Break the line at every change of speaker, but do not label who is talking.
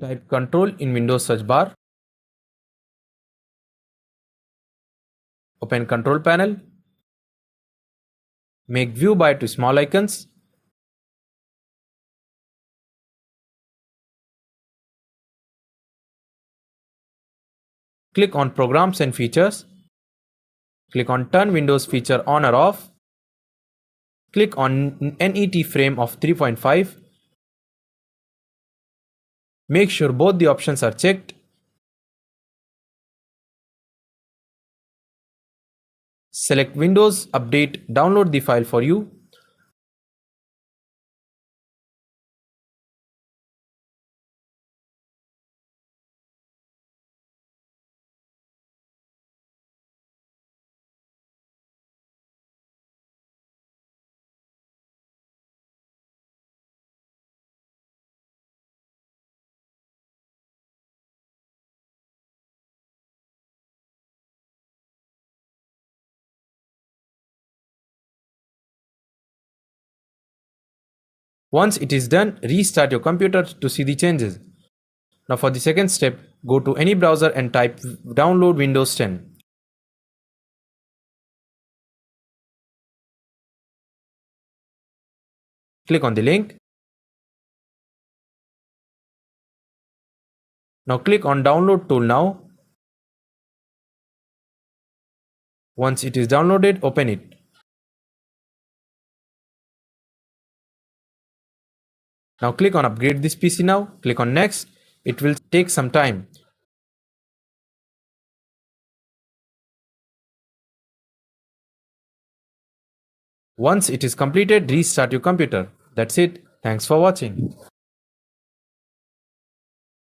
Type Control in Windows search bar. Open Control panel. Make view by to small icons. Click on Programs and Features. Click on Turn Windows feature on or off. Click on NET frame of 3.5. Make sure both the options are checked. Select Windows Update, download the file for you. Once it is done, restart your computer to see the changes. Now for the second step, go to any browser and type download Windows 10. Click on the link. Now click on download tool now. Once it is downloaded, open it. Now click on upgrade this PC now. Click on next. It will take some time. Once it is completed, restart your computer. That's it. Thanks for watching.